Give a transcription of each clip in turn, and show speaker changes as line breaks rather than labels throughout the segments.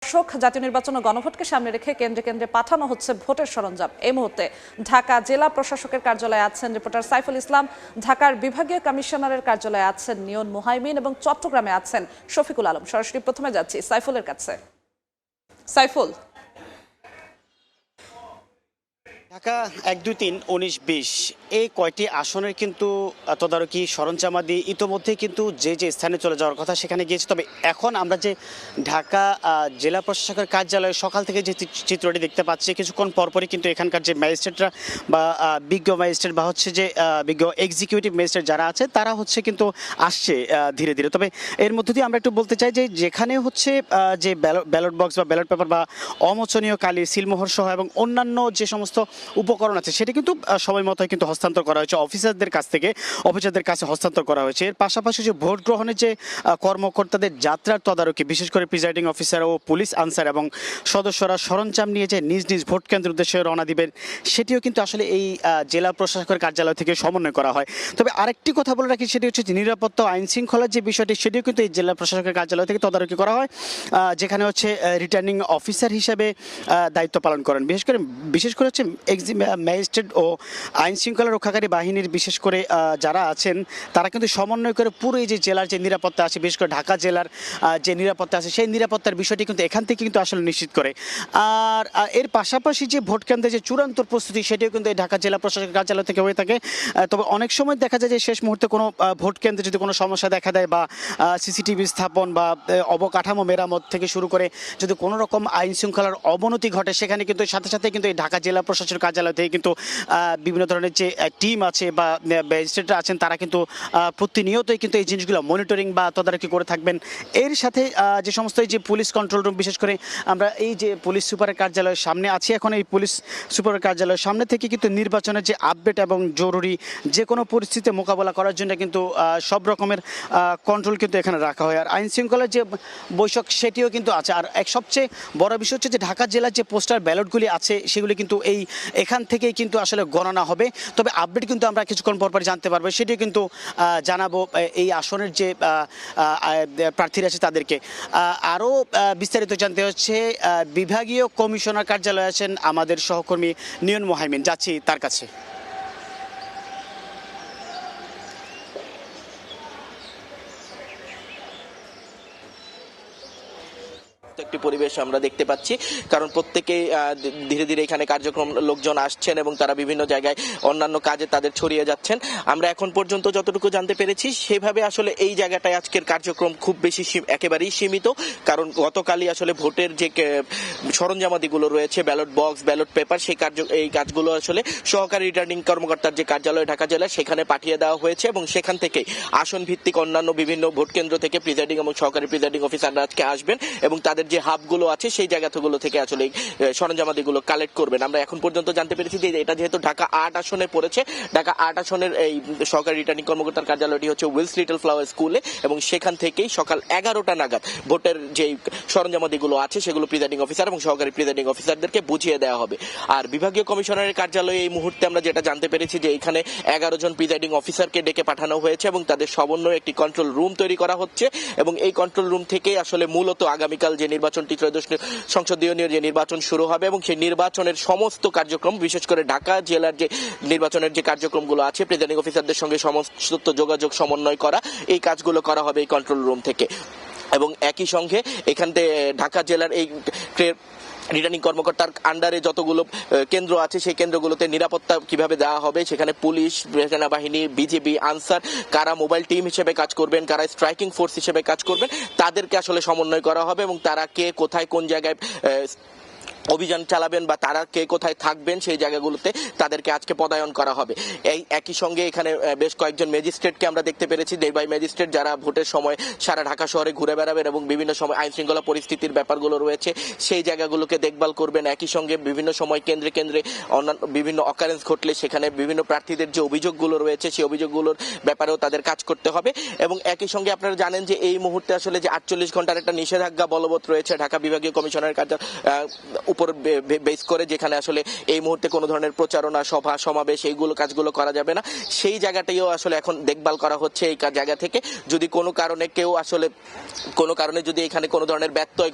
দর্শক, জাতীয় নির্বাচন ও গণভোটকে সামনে রেখে কেন্দ্রে কেন্দ্রে পাঠানো হচ্ছে ভোটের সরঞ্জাম। এই মুহূর্তে ঢাকা জেলা প্রশাসকের কার্যালয়ে আছেন রিপোর্টার সাইফুল ইসলাম, ঢাকার বিভাগীয় কমিশনারের কার্যালয়ে আছেন নিয়ন মোহাইমিন এবং চট্টগ্রামে আছেন শফিকুল আলম। সরাসরি প্রথমে যাচ্ছি সাইফুলের কাছে। সাইফুল,
ঢাকা 1, 2, 3, 19, 20 এই কয়টি আসনের কিন্তু তদারকি সরঞ্জামাদি ইতোমধ্যেই কিন্তু যে স্থানে চলে যাওয়ার কথা সেখানে গিয়েছে। তবে এখন আমরা যে ঢাকা জেলা প্রশাসকের কার্যালয়ে সকাল থেকে যে চিত্রটি দেখতে পাচ্ছি, কিছুক্ষণ পরপরই কিন্তু এখানকার যে ম্যাজিস্ট্রেটরা বা বিজ্ঞ ম্যাজিস্ট্রেট বা হচ্ছে যে বিজ্ঞ এক্সিকিউটিভ ম্যাজিস্ট্রেট যারা আছে তারা হচ্ছে কিন্তু আসছে ধীরে ধীরে। তবে এর মধ্য দিয়ে আমরা একটু বলতে চাই যে যেখানে হচ্ছে যে ব্যালট বক্স বা ব্যালট পেপার বা অমোচনীয় কালি, সিলমোহর সহ এবং অন্যান্য যে সমস্ত উপকরণ আছে সেটি কিন্তু সময় মতো কিন্তু হস্তান্তর করা হয়েছে অফিসারদের কাছে হস্তান্তর করা হয়েছে। এর পাশাপাশি যে ভোট গ্রহণের যে কর্মকর্তাদের যাত্রার তদারকি, বিশেষ করে প্রিজাইডিং অফিসার ও পুলিশ আনসার এবং সদস্যরা সরঞ্জাম নিয়ে যে নিজ নিজ ভোট কেন্দ্রের উদ্দেশ্যে রওনা দিবেন, সেটিও কিন্তু আসলে এই জেলা প্রশাসকের কার্যালয় থেকে সমন্বয় করা হয়। তবে আরেকটি কথা বলে রাখি, সেটি হচ্ছে নিরাপত্তা আইন শৃঙ্খলার যে বিষয়টি, সেটিও কিন্তু এই জেলা প্রশাসকের কার্যালয় থেকে তদারকি করা হয়, যেখানে হচ্ছে রিটার্নিং অফিসার হিসেবে দায়িত্ব পালন করেন। বিশেষ করে হচ্ছে ম্যাজিস্ট্রেট ও আইন শৃঙ্খলা রক্ষাকারী বাহিনীর বিশেষ করে যারা আছেন তারা কিন্তু সমন্বয় করে পুরো এই যে জেলার যে নিরাপত্তা আছে, বিশেষ করে ঢাকা জেলার যে নিরাপত্তা আছে সেই নিরাপত্তার বিষয়টি কিন্তু এখান থেকে কিন্তু আসলে নিশ্চিত করে। আর এর পাশাপাশি যে ভোট কেন্দ্রে যে চূড়ান্ত প্রস্তুতি, সেটিও কিন্তু এই ঢাকা জেলা প্রশাসকের কার্যালয় থেকে হয়ে থাকে। তবে অনেক সময় দেখা যায় যে শেষ মুহূর্তে কোনো ভোট কেন্দ্রে যদি কোনো সমস্যা দেখা দেয় বা সিসিটিভি স্থাপন বা অবকাঠামো মেরামত থেকে শুরু করে যদি কোনো রকম আইন শৃঙ্খলার অবনতি ঘটে, সেখানে কিন্তু সাথে সাথে কিন্তু এই ঢাকা জেলা প্রশাসনের কার্যালয় থেকে কিন্তু বিভিন্ন ধরনের যে টিম আছে বা ম্যাজিস্ট্রেটরা আছেন তারা কিন্তু প্রতিনিয়তই কিন্তু এই জিনিসগুলো মনিটরিং বা তদারকি করে থাকবেন। এর সাথে যে সমস্ত এই যে পুলিশ কন্ট্রোল রুম, বিশেষ করে আমরা এই যে পুলিশ সুপারের কার্যালয়ের সামনে আছি এখন, এই পুলিশ সুপারের কার্যালয়ের সামনে থেকে কিন্তু নির্বাচনের যে আপডেট এবং জরুরি যে কোনো পরিস্থিতি মোকাবেলা করার জন্য কিন্তু সব রকমের কন্ট্রোল কিন্তু এখানে রাখা হয়। আর আইন শৃঙ্খলার যে বৈঠক সেটিও কিন্তু আছে। আর এক সবচেয়ে বড় বিষয় হচ্ছে যে ঢাকা জেলার যে পোস্টাল ব্যালটগুলি আছে সেগুলি কিন্তু এখান থেকেই কিন্তু আসলে গণনা হবে। তবে আপডেট কিন্তু আমরা কিছুক্ষণ পর জানতে পারবো, সেটিও কিন্তু জানাবো এই আসনের যে প্রার্থীরা আছে তাদেরকে। আরও বিস্তারিত জানতে হচ্ছে বিভাগীয় কমিশনার কার্যালয়ে আছেন আমাদের সহকর্মী নিয়ন মোহাইমিন, যাচ্ছি তার কাছে।
একটি পরিবেশ আমরা দেখতে পাচ্ছি, কারণ প্রত্যেকেই ধীরে ধীরে এখানে কার্যক্রম লোকজন আসছেন এবং তারা বিভিন্ন জায়গায় অন্যান্য কাজে তাদের ছড়িয়ে যাচ্ছেন। আমরা এখন পর্যন্ত যতটুকু জানতে পেরেছি সেভাবে আসলে এই জায়গাটায় আজকের কার্যক্রম খুব বেশি একেবারেই সীমিত, কারণ গতকালই আসলে ভোটের যে সরঞ্জামাদিগুলো রয়েছে, ব্যালট বক্স, ব্যালট পেপার, এই কাজগুলো আসলে সহকারী রিটার্নিং কর্মকর্তার যে কার্যালয় ঢাকা জেলায় সেখানে পাঠিয়ে দেওয়া হয়েছে এবং সেখান থেকেই আসন ভিত্তিক অন্যান্য বিভিন্ন ভোট কেন্দ্র থেকে প্রিজাইডিং এবং সহকারী প্রিজাইডিং অফিসাররা আজকে আসবেন এবং তাদের যে হাবগুলো আছে সেই জায়গাগুলো থেকে আসলে সরঞ্জামাদিগুলো কালেক্ট করবেন। আমরা এখন পর্যন্ত জানতে পেরেছি যে এটা যেহেতু ঢাকা 8 আসনে পড়েছে, ঢাকা 8 আসনের এই সহকারী রিটার্নিং কর্মকর্তার কার্যালয়টি হচ্ছে উইলস লিটল ফ্লাওয়ার স্কুলে এবং সেখান থেকেই সকাল 11টা নাগাদ ভোটের যে সরঞ্জামাদিগুলো আছে সেগুলো প্রিজাইডিং অফিসার এবং সহকারী প্রিজাইডিং অফিসারদেরকে বুঝিয়ে দেওয়া হবে। আর বিভাগীয় কমিশনারের কার্যালয়ে এই মুহূর্তে আমরা যেটা জানতে পেরেছি যে এখানে 11 জন প্রিজাইডিং অফিসারকে ডেকে পাঠানো হয়েছে এবং তাদের সমন্বয়ে একটি কন্ট্রোল রুম তৈরি করা হচ্ছে এবং এই কন্ট্রোল রুম থেকেই আসলে মূলত আগামীকাল যে নির্বাচনটি ত্রয়োদশ সংসদীয় যে নির্বাচন শুরু হবে এবং সেই নির্বাচনের সমস্ত কার্যক্রম, বিশেষ করে ঢাকা জেলার যে নির্বাচনের যে কার্যক্রমগুলো আছে, প্রিজাইডিং অফিসারদের সঙ্গে সমস্ত যোগাযোগ সমন্বয় করা, এই কাজগুলো করা হবে এই কন্ট্রোল রুম থেকে। এবং একই সঙ্গে এখান থেকে ঢাকা জেলার এই রিটার্নিং কর্মকর্তার আন্ডারে যতগুলো কেন্দ্র আছে সেই কেন্দ্রগুলোতে নিরাপত্তা কিভাবে দেওয়া হবে, সেখানে পুলিশ, সেনাবাহিনী, বিজিবি, আনসার, কারা মোবাইল টিম হিসেবে কাজ করবেন, কারা স্ট্রাইকিং ফোর্স হিসেবে কাজ করবেন, তাদেরকে আসলে সমন্বয় করা হবে এবং তারা কে কোথায় কোন জায়গায় অভিযান চালাবেন বা তারা কে কোথায় থাকবেন সেই জায়গাগুলোতে তাদেরকে আজকে পদায়ন করা হবে। এই একই সঙ্গে এখানে বেশ কয়েকজন ম্যাজিস্ট্রেটকে আমরা দেখতে পেরেছি, নির্বাহী ম্যাজিস্ট্রেট যারা ভোটের সময় সারা ঢাকা শহরে ঘুরে বেড়াবেন এবং বিভিন্ন সময় আইন শৃঙ্খলা পরিস্থিতির ব্যাপারগুলো রয়েছে সেই জায়গাগুলোকে দেখভাল করবেন। একই সঙ্গে বিভিন্ন সময় কেন্দ্রে কেন্দ্রে অন্যান্য বিভিন্ন অকারেন্স ঘটলে সেখানে বিভিন্ন প্রার্থীদের যে অভিযোগগুলো রয়েছে সেই অভিযোগগুলোর ব্যাপারেও তাদের কাজ করতে হবে। এবং একই সঙ্গে আপনারা জানেন যে এই মুহূর্তে আসলে যে 48 ঘন্টার একটা নিষেধাজ্ঞা বলবৎ রয়েছে ঢাকা বিভাগীয় কমিশনারের উপর বেস করে, যেখানে আসলে এই মুহূর্তে কোনো ধরনের প্রচারণা, সভা সমাবেশ এইগুলো কাজগুলো করা যাবে না, সেই জায়গাটাইও আসলে এখন দেখভাল করা হচ্ছে এই জায়গা থেকে। যদি কোনো কারণে কেউ আসলে কোনো কারণে যদি এখানে কোনো ধরনের ব্যত্যয়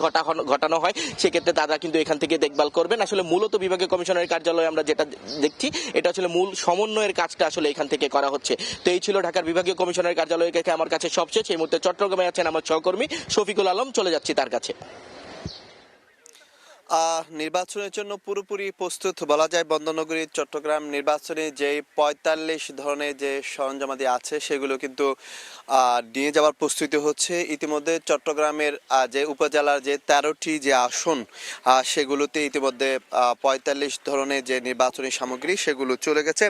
ঘটানো হয়, সেক্ষেত্রে তারা কিন্তু এখান থেকে দেখভাল করবেন। আসলে মূলত বিভাগীয় কমিশনারের কার্যালয়ে আমরা যেটা দেখছি, এটা আসলে মূল সমন্বয়ের কাজটা আসলে এখান থেকে করা হচ্ছে। তো এই ছিল ঢাকার বিভাগীয় কমিশনারের কার্যালয় থেকে আমার কাছে সবশেষ। এই মুহূর্তে চট্টগ্রামে আছেন আমার সহকর্মী শফিকুল আলম, চলে যাচ্ছি তার কাছে।
নির্বাচনের জন্য পুরোপুরি প্রস্তুত বলা যায় বন্দরনগরী চট্টগ্রাম নির্বাচনে যে ৪৫ ধরনের যে সরঞ্জামাদি আছে সেগুলো কিন্তু নিয়ে যাওয়ার প্রস্তুতি হচ্ছে। ইতিমধ্যে চট্টগ্রামের যে উপজেলার যে ১৩টি যে আসন সেগুলোতে ইতিমধ্যে ৪৫ ধরনের যে নির্বাচনী সামগ্রী সেগুলো চলে গেছে।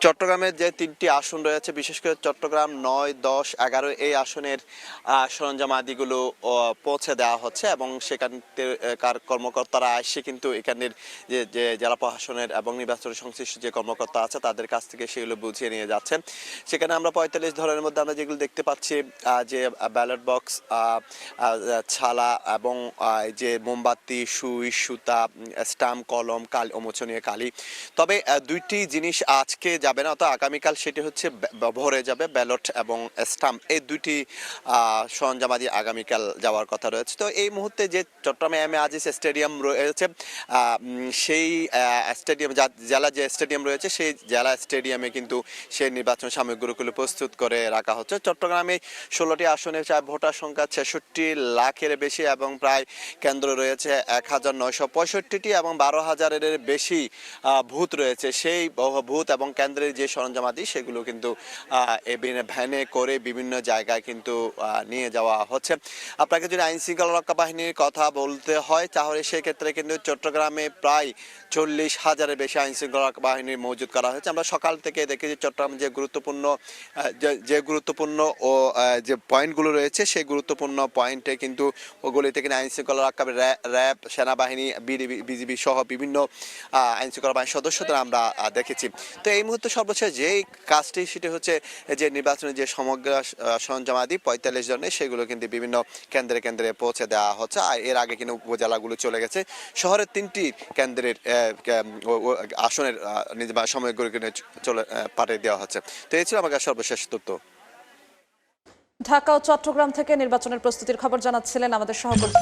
চট্টগ্রামের যে ৩টি আসন রয়েছে, বিশেষ করে চট্টগ্রাম ৯, ১০, ১১ এই আসনের সরঞ্জামাদিগুলো পৌঁছে দেওয়া হচ্ছে এবং সেখানকার কর্মকর্তারা আসে কিন্তু এখানের যে জেলা প্রশাসনের এবং নির্বাচন সংশ্লিষ্ট যে কর্মকর্তা আছে তাদের কাছ থেকে সেগুলো বুঝিয়ে নিয়ে যাচ্ছেন। সেখানে আমরা ৪৫ ধরনের মধ্যে আমরা যেগুলো দেখতে পাচ্ছি, যে ব্যালট বক্স, ছালা এবং যে মোমবাতি, সুই, সুতা, স্টাম্প, কলম, উন্মোচনীয় কালি। তবে দুইটি জিনিস আজকে যাবে না, অর্থাৎ আগামীকাল, সেটি হচ্ছে ভরে যাবে ব্যালট এবং স্টাম্প। এই দুইটি সরঞ্জামাদি আগামীকাল যাওয়ার কথা রয়েছে। তো এই মুহূর্তে যে চট্টগ্রামে এম এ আজিজ স্টেডিয়াম রয়েছে, সেই স্টেডিয়াম, জেলা যে স্টেডিয়াম রয়েছে সেই জেলা স্টেডিয়ামে কিন্তু সেই নির্বাচন সামগ্রীগুলো প্রস্তুত করে রাখা হচ্ছে। চট্টগ্রামে 16টি আসনে ভোটার সংখ্যা 66 লাখের বেশি এবং প্রায় কেন্দ্র রয়েছে 1965টি এবং 12,000-এর বেশি বুথ রয়েছে। সেই বুথ এবং কেন্দ্রের যে সরঞ্জামাদি সেগুলো কিন্তু ভ্যানে করে বিভিন্ন জায়গায় কিন্তু নিয়ে যাওয়া হচ্ছে। আপনাকে যদি আইন শৃঙ্খলা রক্ষা বাহিনীর কথা বলতে হয় তাহলে সেক্ষেত্রে কিন্তু চট্টগ্রামে প্রায় 40,000-এর বেশি আইন শৃঙ্খলা বাহিনী মজুদ করা হয়েছে। আমরা সকাল থেকে দেখেছি চট্টগ্রাম যে গুরুত্বপূর্ণ ও যে পয়েন্টগুলো রয়েছে সেই গুরুত্বপূর্ণ পয়েন্টে কিন্তু ওগুলিতে কিনা আইন শৃঙ্খলা রক্ষা, র্যাব, সেনাবাহিনী, বিজিবি সহ বিভিন্ন আইন শৃঙ্খলা বাহিনীর সদস্যদের আমরা দেখেছি। তো এই মুহূর্তে সর্বশেষ যে কাজটি সেটি হচ্ছে যে নির্বাচনের যে সমগ্র সরঞ্জামাদি 45 জনের সেগুলো কিন্তু বিভিন্ন কেন্দ্রে কেন্দ্রে পৌঁছে দেওয়া হচ্ছে। আর এর আগে কিন্তু উপজেলাগুলো চলে গেছে। শহরের 3টি কেন্দ্রের আসনের সামগ্রী চলে পাঠিয়ে দেওয়া হচ্ছে। তো এই ছিল আমার কাছে সর্বশেষ তথ্য।
ঢাকা ও চট্টগ্রাম থেকে নির্বাচনের প্রস্তুতির খবর জানাচ্ছিলেন আমাদের সহকর্মী